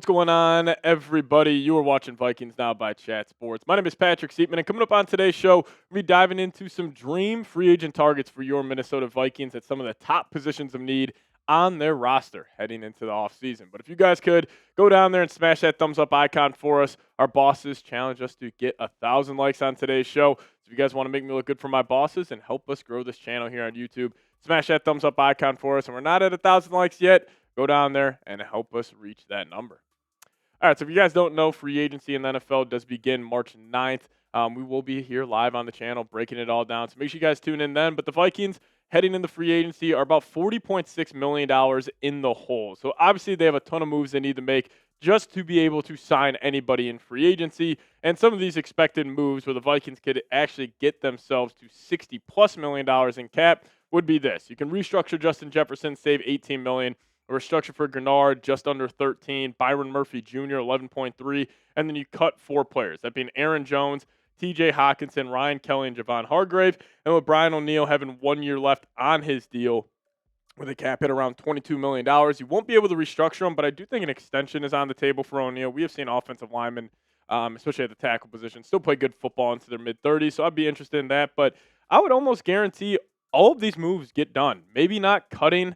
What's going on, everybody? You are watching Vikings Now by Chat Sports. My name is Patrick Siepman, and coming up on today's show, we'll be diving into some dream free agent targets for your Minnesota Vikings at some of the top positions of need on their roster heading into the offseason. But if you guys could go down there and smash that thumbs up icon for us, our bosses challenge us to get 1,000 likes on today's show. So if you guys want to make me look good for my bosses and help us grow this channel here on YouTube, smash that thumbs up icon for us. And we're not at 1,000 likes yet. Go down there and help us reach that number. All right, so if you guys don't know, free agency in the NFL does begin March 9th. We will be here live on the channel breaking it all down, so make sure you guys tune in then. But the Vikings heading into free agency are about $40.6 million in the hole. So obviously they have a ton of moves they need to make just to be able to sign anybody in free agency. And some of these expected moves where the Vikings could actually get themselves to $60+ million in cap would be this. You can restructure Justin Jefferson, save $18 million. A restructure for Greenard, just under 13. Byron Murphy Jr., 11.3. And then you cut 4 players, that being Aaron Jones, TJ Hockenson, Ryan Kelly, and Javon Hargrave. And with Brian O'Neill having 1 year left on his deal with a cap hit around $22 million, you won't be able to restructure him, but I do think an extension is on the table for O'Neill. We have seen offensive linemen, especially at the tackle position, still play good football into their mid-30s, so I'd be interested in that. But I would almost guarantee all of these moves get done. Maybe not cutting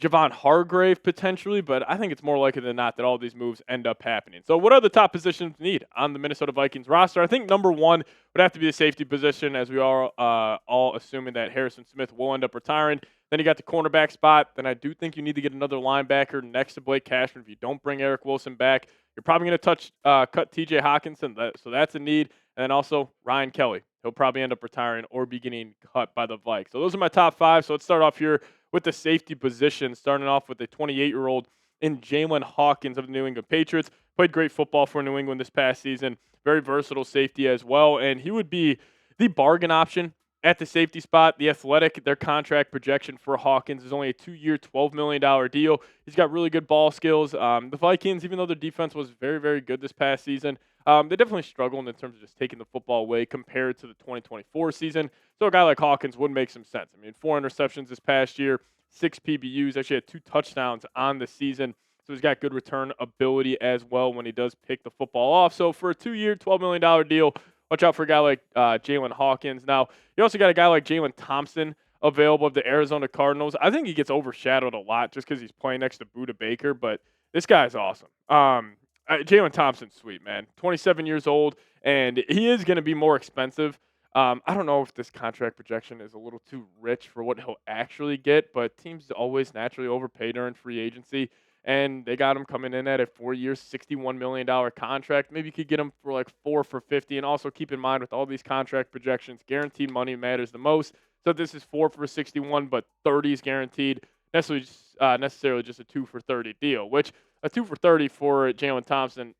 Javon Hargrave potentially, but I think it's more likely than not that all these moves end up happening. So what are the top positions need on the Minnesota Vikings roster? I think number one would have to be the safety position, as we are all assuming that Harrison Smith will end up retiring. Then you got the cornerback spot. Then I do think you need to get another linebacker next to Blake Cashman. If you don't bring Eric Wilson back, you're probably going to cut TJ Hockenson, so that's a need. And then also Ryan Kelly. He'll probably end up retiring or be getting cut by the Vikes. So those are my top 5. So let's start off here with the safety position, starting off with a 28-year-old in Jaylinn Hawkins of the New England Patriots. Played great football for New England this past season. Very versatile safety as well. And he would be the bargain option at the safety spot. The Athletic, their contract projection for Hawkins is only a 2-year, $12 million deal. He's got really good ball skills. The Vikings, even though their defense was very, very good this past season, they definitely struggled in terms of just taking the football away compared to the 2024 season. So a guy like Hawkins would make some sense. I mean, 4 interceptions this past year, 6 PBUs, actually had 2 touchdowns on the season. So he's got good return ability as well when he does pick the football off. So for a 2-year, $12 million deal, watch out for a guy like Jaylinn Hawkins. Now, you also got a guy like Jalen Thompson available of the Arizona Cardinals. I think he gets overshadowed a lot just because he's playing next to Budda Baker, but this guy's awesome. Jalen Thompson's sweet, man. 27 years old, and he is going to be more expensive. I don't know if this contract projection is a little too rich for what he'll actually get, but teams always naturally overpay during free agency, and they got him coming in at a 4-year, $61 million contract. Maybe you could get him for like 4 for $50, and also keep in mind with all these contract projections, guaranteed money matters the most. So this is 4 for 61, but 30 is guaranteed. Necessarily just a 2 for 30 deal, which a 2 for 30 for Jalen Thompson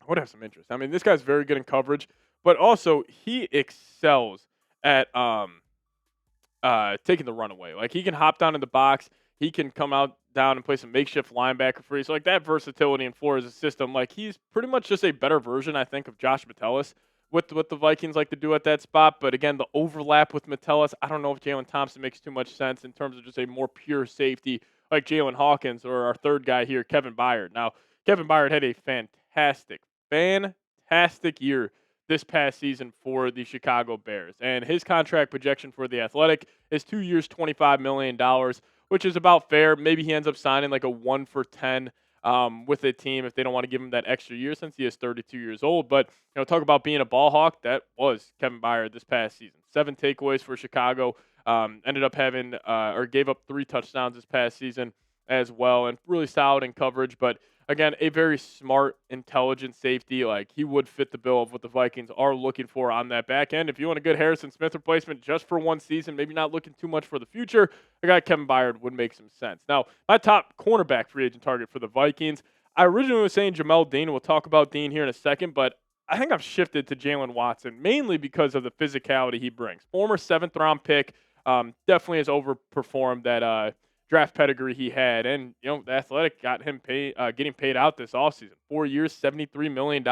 would have some interest. I mean, this guy's very good in coverage, but also he excels at taking the runaway. Like, he can hop down in the box. He can come out down and play some makeshift linebacker for you. So, like, that versatility in Flores' system, like, he's pretty much just a better version, I think, of Josh Metellus with what the Vikings like to do at that spot. But, again, the overlap with Metellus, I don't know if Jalen Thompson makes too much sense in terms of just a more pure safety like Jaylinn Hawkins or our third guy here, Kevin Byard. Now, Kevin Byard had a fantastic year this past season for the Chicago Bears. And his contract projection for the Athletic is 2 years, $25 million, which is about fair. Maybe he ends up signing like a 1 for 10 with a team if they don't want to give him that extra year since he is 32 years old. But, talk about being a ball hawk, that was Kevin Byard this past season. 7 takeaways for Chicago. Ended up having gave up 3 touchdowns this past season as well, and really solid in coverage. But again, a very smart, intelligent safety. Like, he would fit the bill of what the Vikings are looking for on that back end. If you want a good Harrison Smith replacement just for one season, maybe not looking too much for the future, a guy Kevin Byard would make some sense. Now, my top cornerback free agent target for the Vikings, I originally was saying Jamel Dean. We'll talk about Dean here in a second, but I think I've shifted to Jaylen Watson, mainly because of the physicality he brings. Former 7th-round pick, definitely has overperformed that draft pedigree he had. And, the Athletic got him getting paid out this offseason. 4 years, $73 million.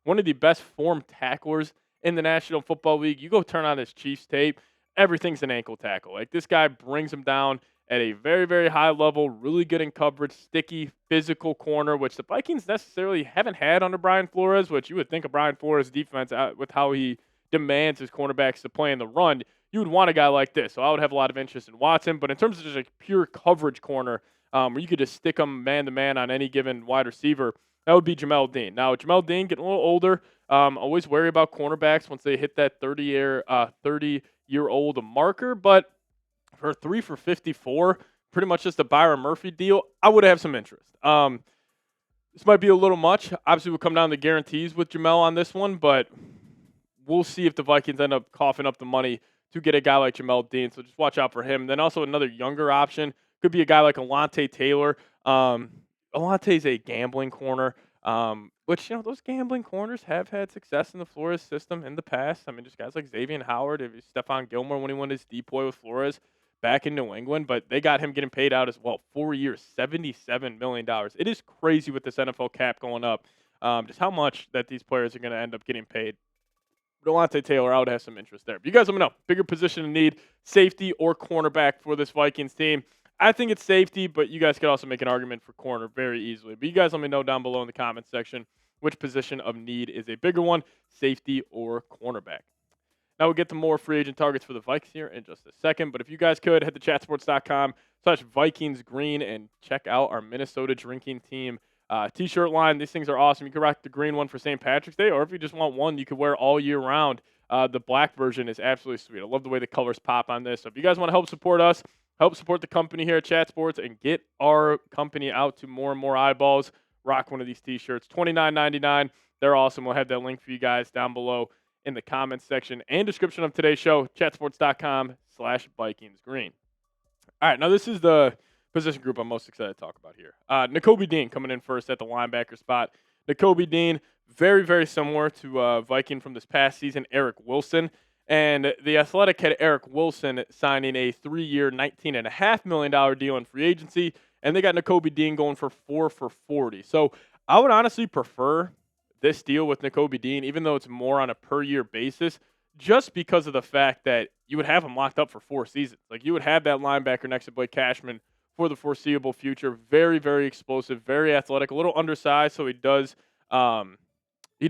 One of the best formed tacklers in the National Football League. You go turn on his Chiefs tape, everything's an ankle tackle. Like, this guy brings him down at a very, very high level, really good in coverage, sticky, physical corner, which the Vikings necessarily haven't had under Brian Flores, which you would think of Brian Flores' defense with how he demands his cornerbacks to play in the run. You would want a guy like this. So I would have a lot of interest in Watson. But in terms of just a pure coverage corner, where you could just stick him man-to-man on any given wide receiver, that would be Jamel Dean. Now, Jamel Dean getting a little older. Always worry about cornerbacks once they hit that 30-year-old marker. But for 3 for 54, pretty much just a Byron Murphy deal, I would have some interest. This might be a little much. Obviously, we'll come down to guarantees with Jamel on this one, but we'll see if the Vikings end up coughing up the money to get a guy like Jamel Dean. So just watch out for him. Then also another younger option could be a guy like Alontae Taylor. Alontae's a gambling corner, which, those gambling corners have had success in the Flores system in the past. I mean, just guys like Xavier Howard, Stephon Gilmore when he won his depoy with Flores back in New England, but they got him getting paid out as well. 4 years, $77 million. It is crazy with this NFL cap going up, just how much that these players are going to end up getting paid. But Alontae Taylor, I would have some interest there. But you guys let me know. Bigger position in need, safety or cornerback for this Vikings team. I think it's safety, but you guys could also make an argument for corner very easily. But you guys let me know down below in the comments section which position of need is a bigger one, safety or cornerback. Now we'll get to more free agent targets for the Vikes here in just a second. But if you guys could, head to chatsports.com/VikingsGreen and check out our Minnesota drinking team t-shirt line. These things are awesome. You can rock the green one for St. Patrick's Day, or if you just want one you could wear all year round. The black version is absolutely sweet. I love the way the colors pop on this. So if you guys want to help support us, help support the company here at Chat Sports, and get our company out to more and more eyeballs, rock one of these t-shirts. $29.99. They're awesome. We'll have that link for you guys down below in the comments section and description of today's show, chatsports.com/VikingsGreen. All right, now this is the position group I'm most excited to talk about here. Nakobe Dean coming in first at the linebacker spot. Nakobe Dean, very, very similar to Viking from this past season, Eric Wilson. And the Athletic had Eric Wilson signing a 3-year, $19.5 million deal in free agency, and they got Nakobe Dean going for 4 for $40. So I would honestly prefer this deal with Nakobe Dean, even though it's more on a per-year basis, just because of the fact that you would have him locked up for 4 seasons. Like, you would have that linebacker next to Blake Cashman for the foreseeable future. Very, very explosive, very athletic, a little undersized, so he does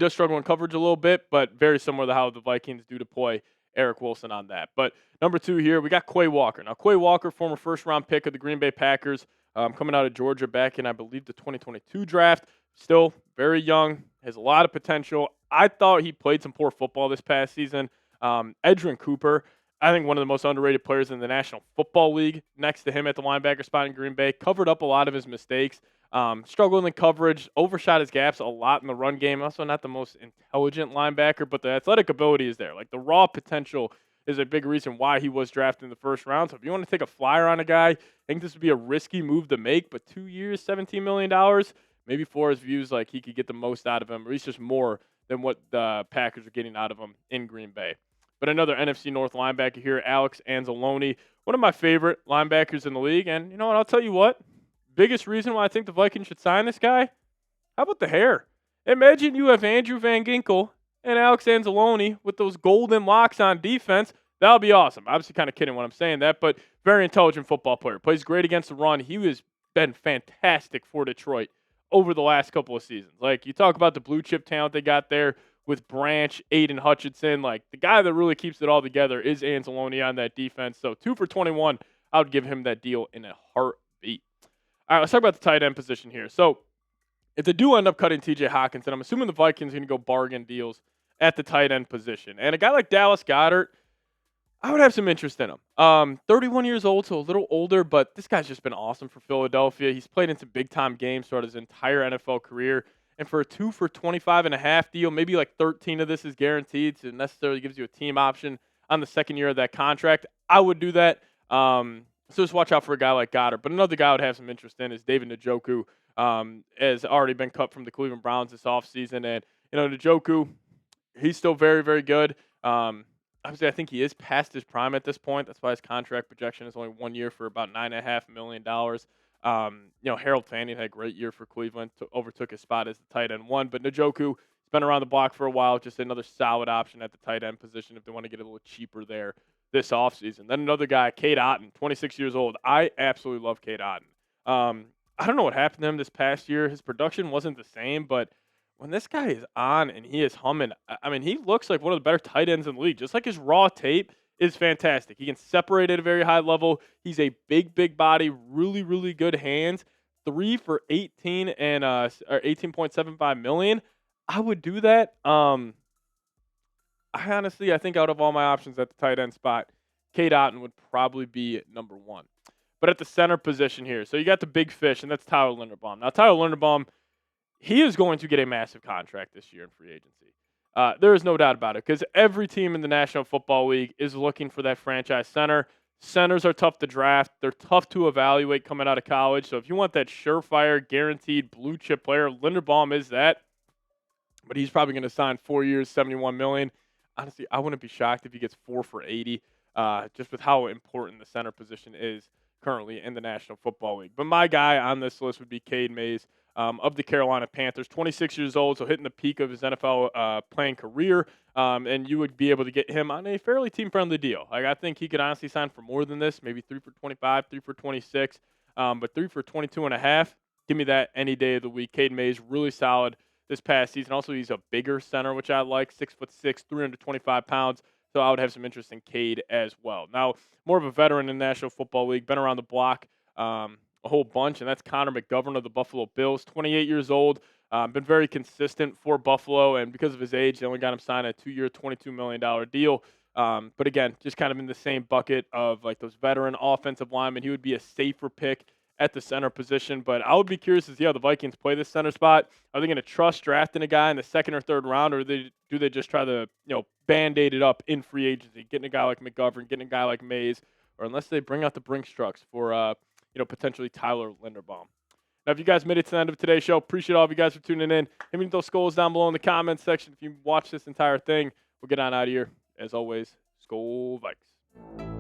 struggle in coverage a little bit, but very similar to how the Vikings do deploy Eric Wilson on that. But number 2 here, we got Quay Walker. Now, Quay Walker, former first-round pick of the Green Bay Packers, coming out of Georgia back in, I believe, the 2022 draft. Still very young, has a lot of potential. I thought he played some poor football this past season. Edgerrin Cooper, I think one of the most underrated players in the National Football League, next to him at the linebacker spot in Green Bay, covered up a lot of his mistakes. Struggled in coverage, overshot his gaps a lot in the run game. Also not the most intelligent linebacker, but the athletic ability is there. Like, the raw potential is a big reason why he was drafted in the first round. So if you want to take a flyer on a guy, I think this would be a risky move to make, but 2 years, $17 million, maybe Flores views like he could get the most out of him, or at least just more than what the Packers are getting out of him in Green Bay. But another NFC North linebacker here, Alex Anzalone, one of my favorite linebackers in the league. And you know what? I'll tell you what. Biggest reason why I think the Vikings should sign this guy? How about the hair? Imagine you have Andrew Van Ginkel and Alex Anzalone with those golden locks on defense. That would be awesome. Obviously kind of kidding when I'm saying that, but very intelligent football player. Plays great against the run. He has been fantastic for Detroit over the last couple of seasons. Like, you talk about the blue chip talent they got there with Branch, Aiden Hutchinson. Like, the guy that really keeps it all together is Anzalone on that defense. So 2 for 21, I would give him that deal in a heartbeat. All right, let's talk about the tight end position here. So if they do end up cutting TJ Hockenson, I'm assuming the Vikings are going to go bargain deals at the tight end position. And a guy like Dallas Goedert, I would have some interest in him. 31 years old, so a little older, but this guy's just been awesome for Philadelphia. He's played in some big-time games throughout his entire NFL career. And for a 2 for 25.5 deal, maybe like 13 of this is guaranteed, so it necessarily gives you a team option on the second year of that contract. I would do that. So just watch out for a guy like Goddard. But another guy I would have some interest in is David Njoku. Has already been cut from the Cleveland Browns this offseason. And, Njoku, he's still very, very good. Obviously, I think he is past his prime at this point. That's why his contract projection is only 1 year for about $9.5 million. Harold Fanning had a great year for Cleveland, overtook his spot as the tight end 1. But Njoku has been around the block for a while, just another solid option at the tight end position if they want to get a little cheaper there this offseason. Then another guy, Cade Otton, 26 years old. I absolutely love Cade Otton. I don't know what happened to him this past year. His production wasn't the same, but when this guy is on and he is humming, I mean, he looks like one of the better tight ends in the league. Just like his raw tape is fantastic. He can separate at a very high level. He's a big body, really, really good hands. 3 for 18 and or 18.75 million. I would do that. I think out of all my options at the tight end spot, Cade Otton would probably be number one. But at the center position here, so you got the big fish, and that's Tyler Linderbaum. Now, Tyler Linderbaum, he is going to get a massive contract this year in free agency. There is no doubt about it, because every team in the National Football League is looking for that franchise center. Centers are tough to draft. They're tough to evaluate coming out of college. So if you want that surefire, guaranteed blue chip player, Linderbaum is that. But he's probably going to sign 4 years, $71 million. Honestly, I wouldn't be shocked if he gets 4 for 80, just with how important the center position is currently in the National Football League. But my guy on this list would be Cade Mays of the Carolina Panthers, 26 years old, so hitting the peak of his NFL playing career, and you would be able to get him on a fairly team-friendly deal. Like, I think he could honestly sign for more than this, maybe 3 for 25, 3 for 26, but 3 for 22 and a half. Give me that any day of the week. Cade Mays, really solid this past season. Also, he's a bigger center, which I like, 6'6", 325 pounds. So I would have some interest in Cade as well. Now, more of a veteran in the National Football League, been around the block a whole bunch, and that's Connor McGovern of the Buffalo Bills, 28 years old, been very consistent for Buffalo, and because of his age, they only got him signed a 2-year, $22 million deal. But again, just kind of in the same bucket of like those veteran offensive linemen. He would be a safer pick at the center position, but I would be curious to see how the Vikings play this center spot. Are they going to trust drafting a guy in the second or third round, or do they just try to band-aid it up in free agency, getting a guy like McGovern, getting a guy like Mays, or unless they bring out the Brinks trucks for potentially Tyler Linderbaum. Now, if you guys made it to the end of today's show, appreciate all of you guys for tuning in. Hit me with those skulls down below in the comments section. If you watch this entire thing, we'll get on out of here. As always, Skol Vikes.